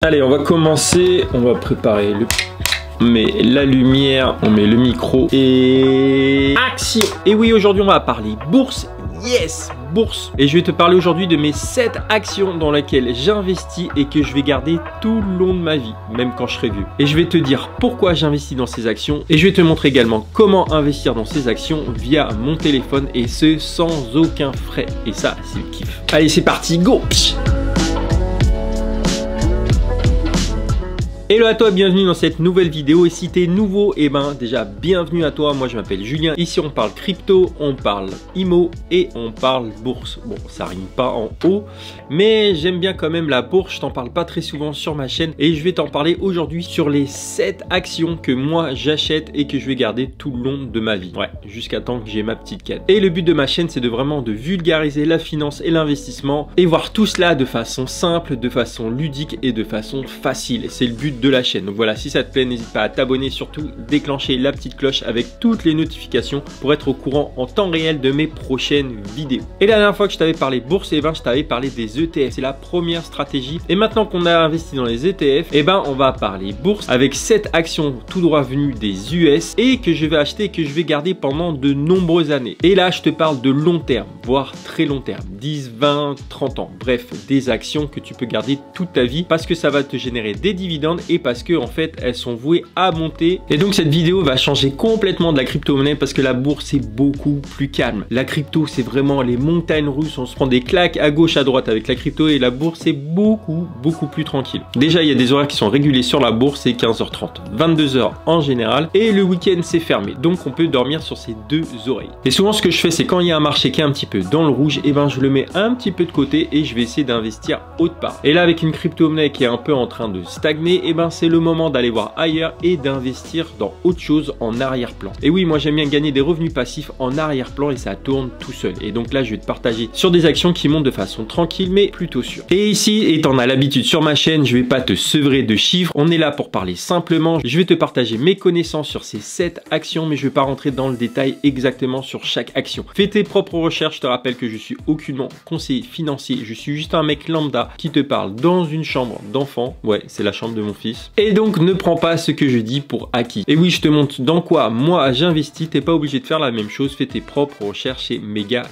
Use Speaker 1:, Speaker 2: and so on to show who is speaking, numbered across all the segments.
Speaker 1: Allez, on va commencer, on va préparer on met la lumière, on met le micro et action. Et oui, aujourd'hui on va parler bourse. Yes, bourse. Et je vais te parler aujourd'hui de mes 7 actions dans lesquelles j'investis et que je vais garder tout le long de ma vie, même quand je serai vieux. Et je vais te dire pourquoi j'investis dans ces actions et je vais te montrer également comment investir dans ces actions via mon téléphone et ce sans aucun frais. Et ça, c'est le kiff. Allez, c'est parti, go! Hello à toi, bienvenue dans cette nouvelle vidéo et si t'es nouveau, déjà bienvenue à toi, moi je m'appelle Julien, ici on parle crypto, on parle IMO et on parle bourse. Bon, ça rime pas en haut, mais j'aime bien quand même la bourse, je t'en parle pas très souvent sur ma chaîne et je vais t'en parler aujourd'hui sur les 7 actions que moi j'achète et que je vais garder tout le long de ma vie. Ouais, jusqu'à temps que j'ai ma petite canne. Et le but de ma chaîne c'est de vraiment de vulgariser la finance et l'investissement et voir tout cela de façon simple, de façon ludique et de façon facile. C'est le but de la chaîne. Donc voilà, si ça te plaît, n'hésite pas à t'abonner, surtout déclencher la petite cloche avec toutes les notifications pour être au courant en temps réel de mes prochaines vidéos. Et la dernière fois que je t'avais parlé bourse, je t'avais parlé des ETF. C'est la première stratégie. Et maintenant qu'on a investi dans les ETF, on va parler bourse avec 7 actions tout droit venues des US et que je vais acheter et que je vais garder pendant de nombreuses années. Et là, je te parle de long terme, voire très long terme, 10, 20, 30 ans. Bref, des actions que tu peux garder toute ta vie parce que ça va te générer des dividendes et parce que en fait elles sont vouées à monter. Et donc cette vidéo va changer complètement de la crypto-monnaie parce que la bourse est beaucoup plus calme. La crypto c'est vraiment les montagnes russes, on se prend des claques à gauche à droite avec la crypto et la bourse c'est beaucoup plus tranquille. Déjà il y a des horaires qui sont régulés sur la bourse, c'est 15h30, 22h en général et le week-end c'est fermé donc on peut dormir sur ses deux oreilles. Et souvent ce que je fais c'est quand il y a un marché qui est un petit peu dans le rouge, je le mets un petit peu de côté et je vais essayer d'investir autre part. Et là avec une crypto-monnaie qui est un peu en train de stagner, c'est le moment d'aller voir ailleurs et d'investir dans autre chose en arrière-plan. Et oui, moi j'aime bien gagner des revenus passifs en arrière-plan et ça tourne tout seul. Et donc là, je vais te partager sur des actions qui montent de façon tranquille mais plutôt sûre. Et ici, et t'en as l'habitude sur ma chaîne, je vais pas te sevrer de chiffres. On est là pour parler simplement. Je vais te partager mes connaissances sur ces 7 actions, mais je vais pas rentrer dans le détail exactement sur chaque action. Fais tes propres recherches. Je te rappelle que je suis aucunement conseiller financier. Je suis juste un mec lambda qui te parle dans une chambre d'enfant. Ouais, c'est la chambre de mon fils. Et donc ne prends pas ce que je dis pour acquis. Et oui, je te montre dans quoi moi j'investis, t'es pas obligé de faire la même chose, fais tes propres recherches, c'est méga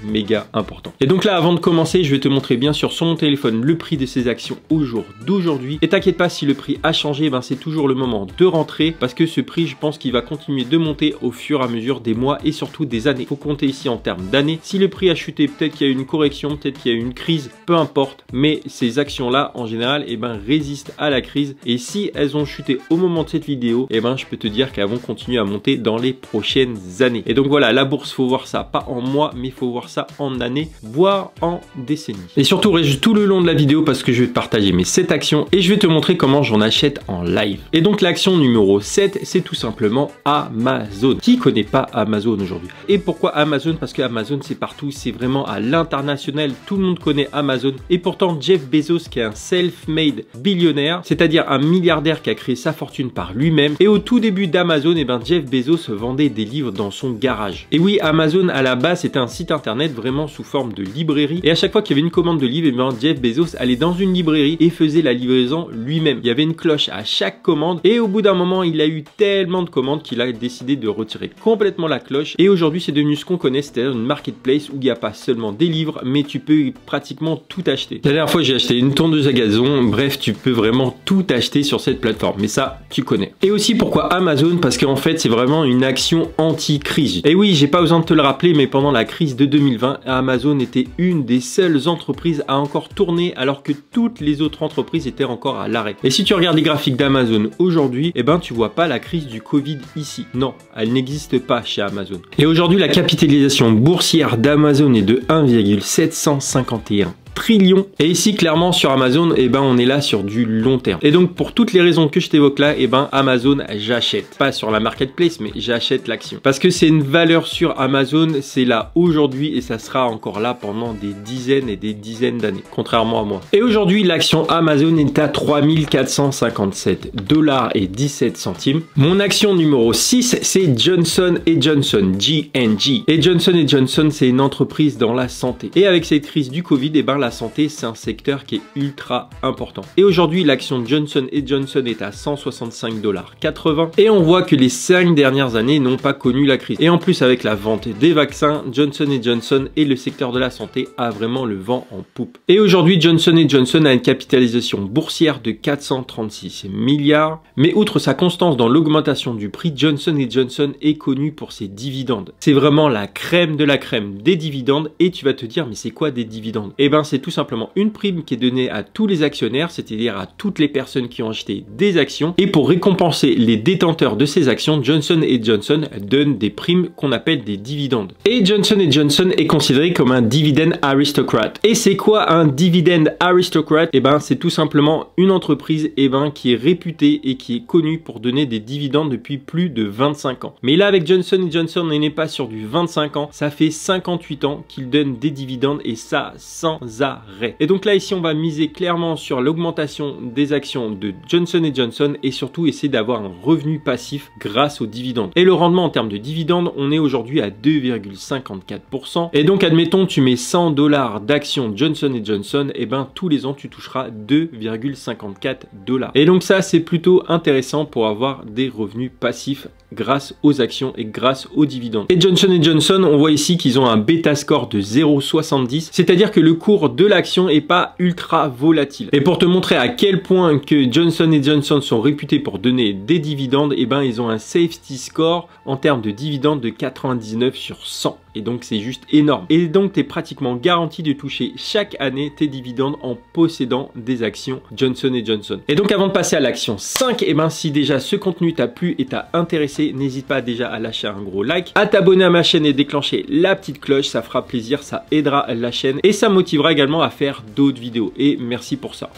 Speaker 1: méga important. Et donc là, avant de commencer, je vais te montrer bien sûr sur mon téléphone le prix de ces actions au jour d'aujourd'hui. Et t'inquiète pas, si le prix a changé, c'est toujours le moment de rentrer parce que ce prix, je pense qu'il va continuer de monter au fur et à mesure des mois et surtout des années. Faut compter ici en termes d'années. Si le prix a chuté, peut-être qu'il y a eu une correction, peut-être qu'il y a eu une crise, peu importe, mais ces actions-là, en général, résistent à la crise. Et si elles ont chuté au moment de cette vidéo, je peux te dire qu'elles vont continuer à monter dans les prochaines années. Et donc voilà, la bourse, faut voir ça pas en mois, mais faut voir ça en années, voire en décennies. Et surtout, reste tout le long de la vidéo parce que je vais te partager mes 7 actions et je vais te montrer comment j'en achète en live. Et donc l'action numéro 7, c'est tout simplement Amazon. Qui connaît pas Amazon aujourd'hui? Et pourquoi Amazon? Parce que Amazon, c'est partout, c'est vraiment à l'international, tout le monde connaît Amazon. Et pourtant, Jeff Bezos, qui est un self-made billionnaire, c'est-à-dire un milliardaire qui a créé sa fortune par lui-même. Et au tout début d'Amazon, Jeff Bezos vendait des livres dans son garage. Et oui, Amazon à la base c'était un site internet vraiment sous forme de librairie. Et à chaque fois qu'il y avait une commande de livre, Jeff Bezos allait dans une librairie et faisait la livraison lui-même. Il y avait une cloche à chaque commande. Et au bout d'un moment, il a eu tellement de commandes qu'il a décidé de retirer complètement la cloche. Et aujourd'hui, c'est devenu ce qu'on connaît, c'est-à-dire une marketplace où il n'y a pas seulement des livres, mais tu peux pratiquement tout acheter. La dernière fois, j'ai acheté une tondeuse à gazon. Bref, tu peux vraiment tout acheter sur cette plateforme, mais ça tu connais. Et aussi pourquoi Amazon? Parce qu'en fait c'est vraiment une action anti-crise. Et oui, j'ai pas besoin de te le rappeler, mais pendant la crise de 2020, Amazon était une des seules entreprises à encore tourner alors que toutes les autres entreprises étaient encore à l'arrêt. Et si tu regardes les graphiques d'Amazon aujourd'hui, tu vois pas la crise du Covid ici. Non, elle n'existe pas chez Amazon. Et aujourd'hui, la capitalisation boursière d'Amazon est de 1,751 trillions. Et ici, clairement, sur Amazon, on est là sur du long terme. Et donc, pour toutes les raisons que je t'évoque là, Amazon, j'achète. Pas sur la marketplace, mais j'achète l'action. Parce que c'est une valeur sûre. Amazon, c'est là aujourd'hui et ça sera encore là pendant des dizaines et des dizaines d'années. Contrairement à moi. Et aujourd'hui, l'action Amazon est à 3457 $ et 17 centimes. Mon action numéro 6, c'est Johnson & Johnson, J&J. Et Johnson & Johnson, c'est une entreprise dans la santé. Et avec cette crise du Covid, la la santé, c'est un secteur qui est ultra important. Et aujourd'hui, l'action Johnson & Johnson est à 165,80 $. Et on voit que les 5 dernières années n'ont pas connu la crise. Et en plus, avec la vente des vaccins, Johnson & Johnson et le secteur de la santé a vraiment le vent en poupe. Et aujourd'hui, Johnson & Johnson a une capitalisation boursière de 436 milliards. Mais outre sa constance dans l'augmentation du prix, Johnson & Johnson est connu pour ses dividendes. C'est vraiment la crème de la crème des dividendes. Et tu vas te dire, mais c'est quoi des dividendes? Eh ben, c'est tout simplement une prime qui est donnée à tous les actionnaires, c'est-à-dire à toutes les personnes qui ont acheté des actions. Et pour récompenser les détenteurs de ces actions, Johnson & Johnson donne des primes qu'on appelle des dividendes. Et Johnson & Johnson est considéré comme un dividend aristocrate. Et c'est quoi un dividend aristocrate? Eh ben, c'est tout simplement une entreprise qui est réputée et qui est connue pour donner des dividendes depuis plus de 25 ans. Mais là, avec Johnson & Johnson, on n'est pas sur du 25 ans, ça fait 58 ans qu'il donne des dividendes et ça sans arrêt. Et donc là, ici, on va miser clairement sur l'augmentation des actions de Johnson & Johnson et surtout essayer d'avoir un revenu passif grâce aux dividendes. Et le rendement en termes de dividendes, on est aujourd'hui à 2,54%. Et donc, admettons, tu mets 100 $ d'actions Johnson & Johnson, et ben tous les ans, tu toucheras 2,54 $. Et donc ça, c'est plutôt intéressant pour avoir des revenus passifs grâce aux actions et grâce aux dividendes. Et Johnson & Johnson, on voit ici qu'ils ont un bêta score de 0,70, c'est-à-dire que le cours de l'action est pas ultra volatile. Et pour te montrer à quel point que Johnson & Johnson sont réputés pour donner des dividendes, et ben ils ont un safety score en termes de dividendes de 99 sur 100. Et donc c'est juste énorme. Et donc tu es pratiquement garanti de toucher chaque année tes dividendes en possédant des actions Johnson & Johnson. Et donc avant de passer à l'action 5, et ben si déjà ce contenu t'a plu et t'a intéressé, n'hésite pas déjà à lâcher un gros like, à t'abonner à ma chaîne et déclencher la petite cloche, ça fera plaisir, ça aidera la chaîne et ça motivera également à faire d'autres vidéos. Et merci pour ça.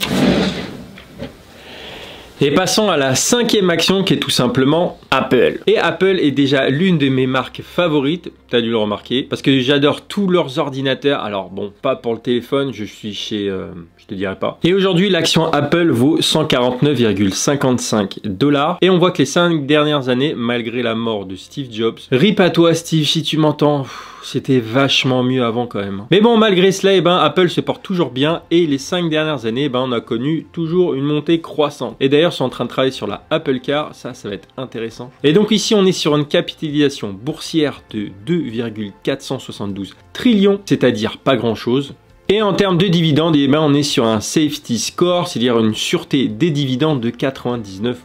Speaker 1: Et passons à la 5e action qui est tout simplement Apple. Et Apple est déjà l'une de mes marques favorites, tu as dû le remarquer, parce que j'adore tous leurs ordinateurs. Alors bon, pas pour le téléphone, je suis chez... je te dirai pas. Et aujourd'hui, l'action Apple vaut 149,55 $. Et on voit que les 5 dernières années, malgré la mort de Steve Jobs, rip à toi Steve si tu m'entends, c'était vachement mieux avant quand même. Mais bon, malgré cela, eh ben, Apple se porte toujours bien et les 5 dernières années, eh ben, on a connu toujours une montée croissante. Et d'ailleurs, ils sont en train de travailler sur la Apple Car, ça va être intéressant. Et donc ici, on est sur une capitalisation boursière de 2,472 trillions, c'est-à-dire pas grand-chose. Et en termes de dividendes, eh ben, on est sur un safety score, c'est-à-dire une sûreté des dividendes de 99%.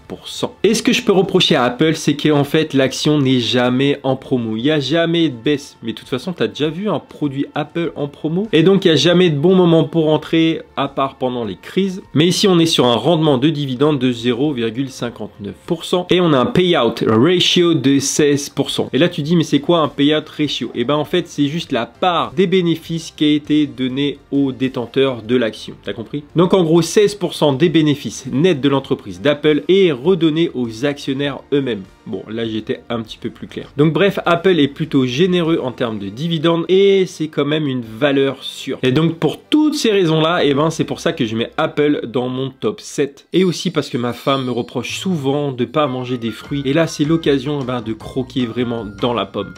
Speaker 1: Et ce que je peux reprocher à Apple, c'est qu'en fait, l'action n'est jamais en promo. Il n'y a jamais de baisse. Mais de toute façon, tu as déjà vu un produit Apple en promo. Et donc, il n'y a jamais de bon moment pour entrer, à part pendant les crises. Mais ici, on est sur un rendement de dividendes de 0,59%. Et on a un payout ratio de 16%. Et là, tu dis, mais c'est quoi un payout ratio? Et ben, en fait, c'est juste la part des bénéfices qui a été donnée aux détenteurs de l'action. T'as compris? Donc en gros, 16% des bénéfices nets de l'entreprise d'Apple est redonné aux actionnaires eux-mêmes. Bon, là j'étais un petit peu plus clair. Donc bref, Apple est plutôt généreux en termes de dividendes et c'est quand même une valeur sûre. Et donc pour toutes ces raisons-là, et ben c'est pour ça que je mets Apple dans mon top 7. Et aussi parce que ma femme me reproche souvent de pas manger des fruits. Et là, c'est l'occasion de croquer vraiment dans la pomme.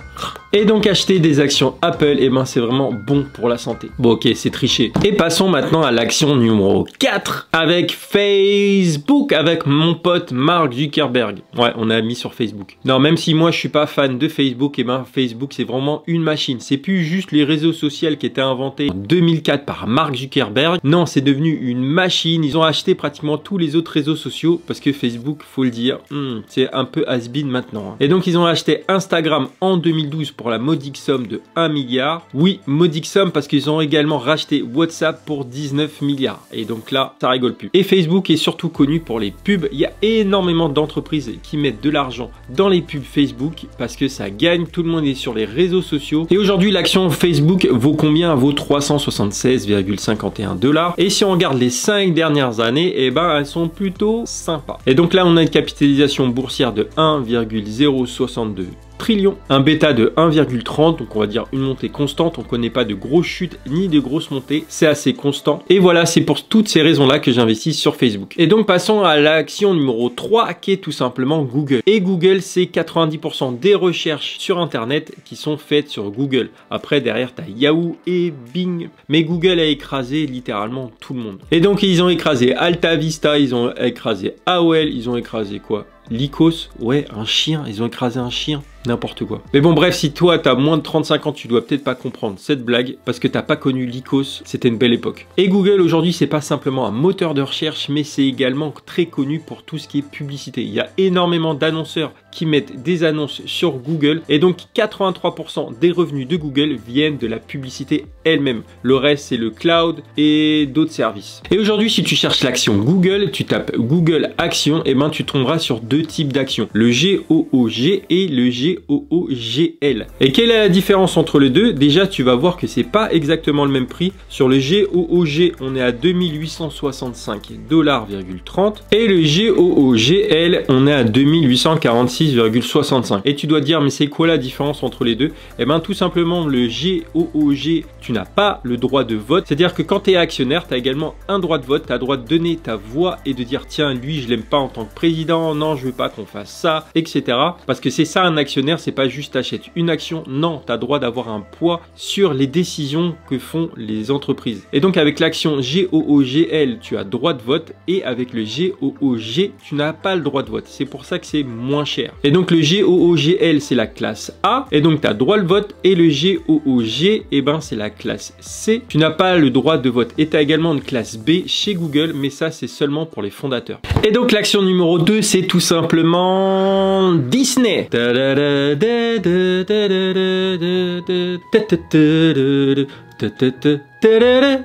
Speaker 1: Et donc acheter des actions Apple, et ben c'est vraiment bon pour la santé. Bon ok, c'est triché. Et passons maintenant à l'action numéro 4 avec Facebook, avec mon pote Mark Zuckerberg. Ouais, on a mis sur Facebook. Non, même si moi je suis pas fan de Facebook, et ben Facebook c'est vraiment une machine. C'est plus juste les réseaux sociaux qui étaient inventés en 2004 par Mark Zuckerberg. Non, c'est devenu une machine. Ils ont acheté pratiquement tous les autres réseaux sociaux parce que Facebook, faut le dire, c'est un peu has-been maintenant. Et donc ils ont acheté Instagram en 2012 pour la modique somme de 1 milliard. Oui, modique somme parce qu'ils ont également racheté WhatsApp pour 19 milliards. Et donc là, ça rigole plus. Et Facebook est surtout connu pour les pubs. Il y a énormément d'entreprises qui mettent de l'argent dans les pubs Facebook parce que ça gagne. Tout le monde est sur les réseaux sociaux. Et aujourd'hui, l'action Facebook vaut combien? Elle vaut 376,51 $. Et si on regarde les 5 dernières années, eh ben elles sont plutôt sympas. Et donc là, on a une capitalisation boursière de 1,062 trillions. Un bêta de 1,30, donc on va dire une montée constante. On connaît pas de grosses chutes ni de grosses montées. C'est assez constant. Et voilà, c'est pour toutes ces raisons-là que j'investis sur Facebook. Et donc passons à l'action numéro 3 qui est tout simplement Google. Et Google, c'est 90% des recherches sur Internet qui sont faites sur Google. Après, derrière, tu as Yahoo et Bing. Mais Google a écrasé littéralement tout le monde. Et donc, ils ont écrasé Alta Vista, ils ont écrasé AOL, ils ont écrasé quoi? Lycos, ouais, un chien, ils ont écrasé un chien, n'importe quoi. Mais bon, bref, si toi, t'as moins de 35 ans, tu dois peut-être pas comprendre cette blague, parce que t'as pas connu Lycos, c'était une belle époque. Et Google, aujourd'hui, c'est pas simplement un moteur de recherche, mais c'est également très connu pour tout ce qui est publicité. Il y a énormément d'annonceurs qui mettent des annonces sur Google, et donc 83% des revenus de Google viennent de la publicité elle-même. Le reste, c'est le cloud et d'autres services. Et aujourd'hui, si tu cherches l'action Google, tu tapes Google Action, et ben tu tomberas sur deux types d'actions, le GOOG et le GOOGL. Et quelle est la différence entre les deux? Déjà, tu vas voir que c'est pas exactement le même prix. Sur le GOOG, on est à 2865,30$ et le GOOGL, on est à 2846,65$. Et tu dois te dire, mais c'est quoi la différence entre les deux? Eh ben, tout simplement, le GOOG, tu n'as pas le droit de vote. C'est-à-dire que quand tu es actionnaire, tu as également un droit de vote. Tu as le droit de donner ta voix et de dire, tiens, lui, je l'aime pas en tant que président, non, je veux pas qu'on fasse ça, etc. Parce que c'est ça un actionnaire, c'est pas juste t'achètes une action, non, tu as droit d'avoir un poids sur les décisions que font les entreprises. Et donc avec l'action GOOGL, tu as droit de vote et avec le GOOG, tu n'as pas le droit de vote. C'est pour ça que c'est moins cher. Et donc le GOOGL, c'est la classe A et donc tu as droit de vote et le GOOG, et ben c'est la classe C. Tu n'as pas le droit de vote et tu as également une classe B chez Google, mais ça c'est seulement pour les fondateurs. Et donc l'action numéro 2, c'est tout simplement Disney.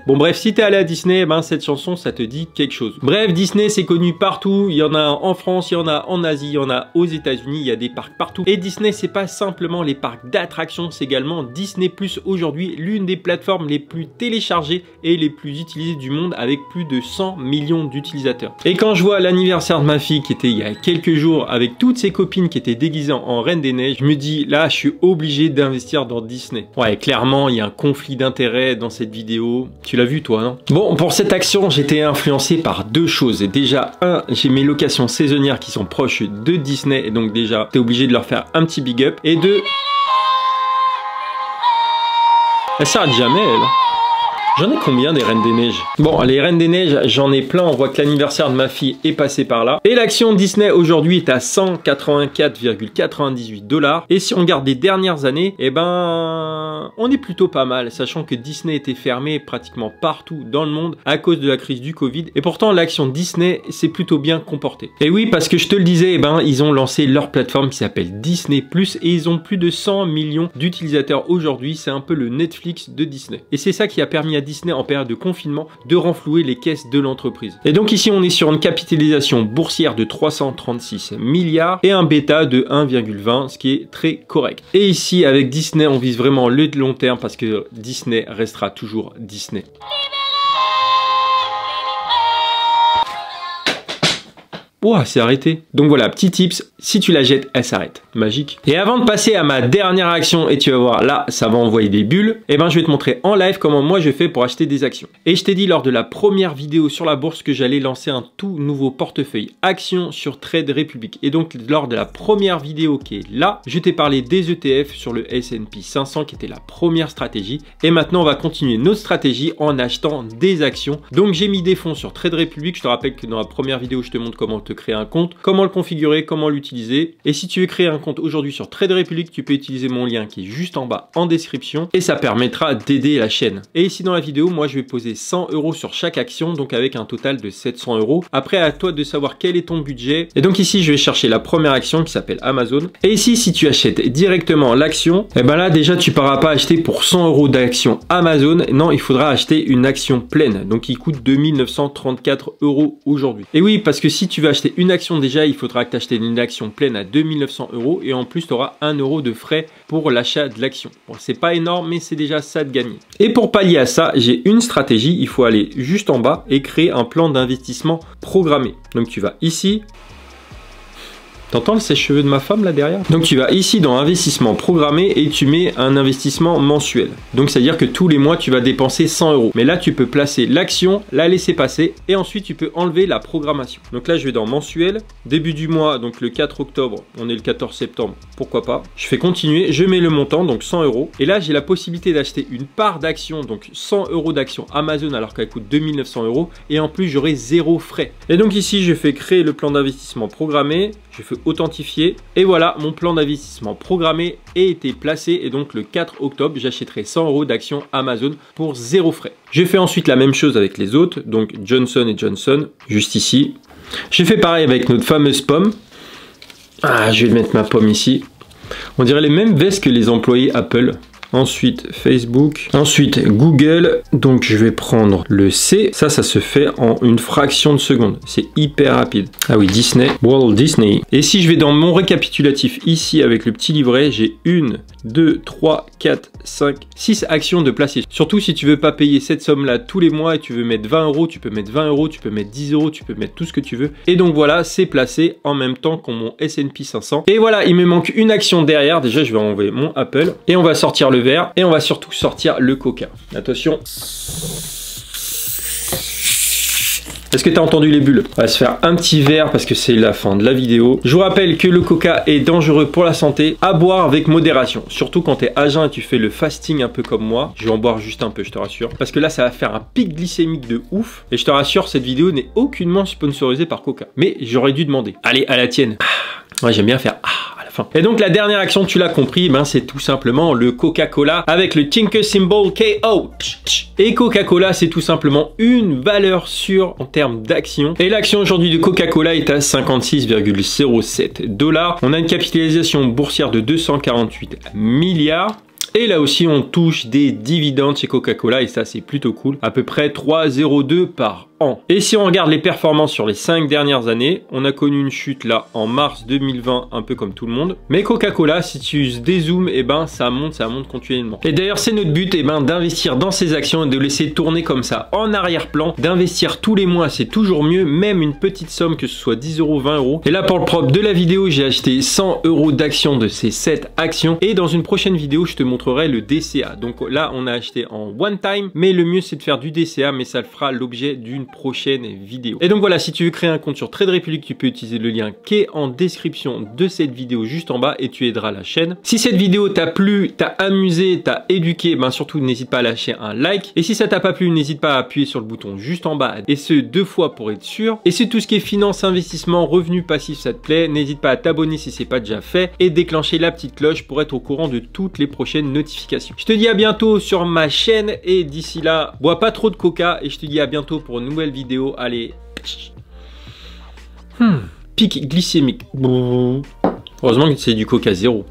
Speaker 1: Bon bref, si t'es allé à Disney, ben cette chanson ça te dit quelque chose. Bref, Disney c'est connu partout, il y en a en France, il y en a en Asie, il y en a aux États-Unis, il y a des parcs partout. Et Disney c'est pas simplement les parcs d'attractions, c'est également Disney Plus aujourd'hui, l'une des plateformes les plus téléchargées et les plus utilisées du monde avec plus de 100 millions d'utilisateurs. Et quand je vois l'anniversaire de ma fille qui était il y a quelques jours avec toutes ses copines qui étaient déguisées en Reine des Neiges, je me dis là je suis obligé d'investir dans Disney. Ouais, clairement il y a un conflit d'intérêts dans cette vidéo. Tu l'as vu toi, non? Bon, pour cette action, j'étais influencé par deux choses. Et déjà, j'ai mes locations saisonnières qui sont proches de Disney. Et donc déjà, t'es obligé de leur faire un petit big up. Et deux, elle s'arrête jamais, elle. J'en ai combien des Reines des Neiges? Bon, les Reines des Neiges, j'en ai plein. On voit que l'anniversaire de ma fille est passé par là. Et l'action Disney aujourd'hui est à 184,98$. Et si on regarde les dernières années, eh ben, on est plutôt pas mal. Sachant que Disney était fermé pratiquement partout dans le monde à cause de la crise du Covid. Et pourtant, l'action Disney s'est plutôt bien comportée. Et oui, parce que je te le disais, eh ben, ils ont lancé leur plateforme qui s'appelle Disney Plus. Et ils ont plus de 100 millions d'utilisateurs aujourd'hui. C'est un peu le Netflix de Disney. Et c'est ça qui a permis à Disney en période de confinement de renflouer les caisses de l'entreprise. Et donc ici on est sur une capitalisation boursière de 336 milliards et un bêta de 1,20, ce qui est très correct. Et ici avec Disney on vise vraiment le long terme parce que Disney restera toujours Disney. Ouah, c'est arrêté. Donc voilà, petit tips, si tu la jettes, elle s'arrête. Magique. Et avant de passer à ma dernière action, et tu vas voir, là, ça va envoyer des bulles, et ben je vais te montrer en live comment moi je fais pour acheter des actions. Et je t'ai dit lors de la première vidéo sur la bourse que j'allais lancer un tout nouveau portefeuille actions sur Trade Republic. Et donc lors de la première vidéo qui est là, je t'ai parlé des ETF sur le S&P 500 qui était la première stratégie. Et maintenant on va continuer notre stratégie en achetant des actions. Donc j'ai mis des fonds sur Trade Republic. Je te rappelle que dans la première vidéo je te montre comment créer un compte, comment le configurer, comment l'utiliser. Et si tu veux créer un compte aujourd'hui sur Trade Republic, tu peux utiliser mon lien qui est juste en bas en description et ça permettra d'aider la chaîne. Et ici dans la vidéo, moi je vais poser 100 € sur chaque action, donc avec un total de 700 €. Après à toi de savoir quel est ton budget. Et donc ici je vais chercher la première action qui s'appelle Amazon. Et ici si tu achètes directement l'action, et ben là déjà tu ne pourras pas acheter pour 100 € d'action Amazon. Non, il faudra acheter une action pleine, donc il coûte 2934 € aujourd'hui. Et oui, parce que si tu veux acheter une action déjà, il faudra que tu achètes une action pleine à 2900 € et en plus tu auras 1 € de frais pour l'achat de l'action. Bon, c'est pas énorme mais c'est déjà ça de gagner. Et pour pallier à ça, j'ai une stratégie, il faut aller juste en bas et créer un plan d'investissement programmé. Donc tu vas ici, T'entends le sèche-cheveux de ma femme là derrière? Donc tu vas ici dans investissement programmé et tu mets un investissement mensuel. Donc c'est à dire que tous les mois tu vas dépenser 100 €. Mais là tu peux placer l'action, la laisser passer et ensuite tu peux enlever la programmation. Donc là je vais dans mensuel, début du mois, donc le 4 octobre, on est le 14 septembre, pourquoi pas. Je fais continuer, je mets le montant, donc 100 €. Et là j'ai la possibilité d'acheter une part d'action, donc 100 € d'action Amazon alors qu'elle coûte 2900 €. Et en plus j'aurai 0 frais. Et donc ici je fais créer le plan d'investissement programmé, je fais authentifier et voilà, mon plan d'investissement programmé a été placé et donc le 4 octobre j'achèterai 100 € d'actions Amazon pour 0 frais. Je fais ensuite la même chose avec les autres, donc Johnson & Johnson juste ici. J'ai fait pareil avec notre fameuse pomme. Ah, je vais mettre ma pomme ici. On dirait les mêmes vestes que les employés Apple. Ensuite Facebook, ensuite Google, donc je vais prendre le C, ça se fait en une fraction de seconde, c'est hyper rapide. Ah oui, Disney, Walt Disney. Et si je vais dans mon récapitulatif ici avec le petit livret, j'ai 1, 2, 3, 4, 5, 6 actions de placer. Surtout si tu veux pas payer cette somme là tous les mois et tu veux mettre 20 €, tu peux mettre 20 €, tu peux mettre 10 €, tu peux mettre tout ce que tu veux. Et donc voilà, c'est placé en même temps que mon S&P 500. Et voilà, il me manque une action derrière, déjà je vais enlever mon Apple et on va sortir le vert et on va surtout sortir le coca. Attention. Est-ce que tu as entendu les bulles? On va se faire un petit verre parce que c'est la fin de la vidéo. Je vous rappelle que le coca est dangereux pour la santé, à boire avec modération. Surtout quand tu es à jeun et tu fais le fasting un peu comme moi. Je vais en boire juste un peu, je te rassure. Parce que là, ça va faire un pic glycémique de ouf. Et je te rassure, cette vidéo n'est aucunement sponsorisée par Coca. Mais j'aurais dû demander. Allez, à la tienne. Moi, j'aime bien faire à la fin. Et donc, la dernière action, tu l'as compris, ben, c'est tout simplement le Coca-Cola avec le Tinker Symbol KO. Et Coca-Cola, c'est tout simplement une valeur sûre en termes d'action. Et l'action aujourd'hui de Coca-Cola est à 56,07 $. On a une capitalisation boursière de 248 milliards. Et là aussi, on touche des dividendes chez Coca-Cola et ça, c'est plutôt cool. À peu près 3,02 par an. Et si on regarde les performances sur les 5 dernières années, on a connu une chute là en mars 2020, un peu comme tout le monde. Mais Coca-Cola, si tu dézoomes, et ben ça monte continuellement. Et d'ailleurs, c'est notre but, et ben d'investir dans ces actions et de laisser tourner comme ça en arrière-plan. D'investir tous les mois, c'est toujours mieux, même une petite somme, que ce soit 10 €, 20 €. Et là, pour le propre de la vidéo, j'ai acheté 100 € d'actions de ces 7 actions. Et dans une prochaine vidéo, je te montrerai le DCA. Donc là, on a acheté en one time, mais le mieux, c'est de faire du DCA, mais ça fera l'objet d'une prochaine vidéo. Et donc voilà, si tu veux créer un compte sur Trade Republic, tu peux utiliser le lien qui est en description de cette vidéo juste en bas et tu aideras la chaîne. Si cette vidéo t'a plu, t'a amusé, t'a éduqué, ben surtout n'hésite pas à lâcher un like. Et si ça t'a pas plu, n'hésite pas à appuyer sur le bouton juste en bas et ce 2 fois pour être sûr. Et si tout ce qui est finance, investissement, revenus passifs ça te plaît, n'hésite pas à t'abonner si c'est pas déjà fait et déclencher la petite cloche pour être au courant de toutes les prochaines notifications. Je te dis à bientôt sur ma chaîne et d'ici là, bois pas trop de coca et je te dis à bientôt pour une nouvelle vidéo. Allez. Pic glycémique. Heureusement que c'est du coca zéro.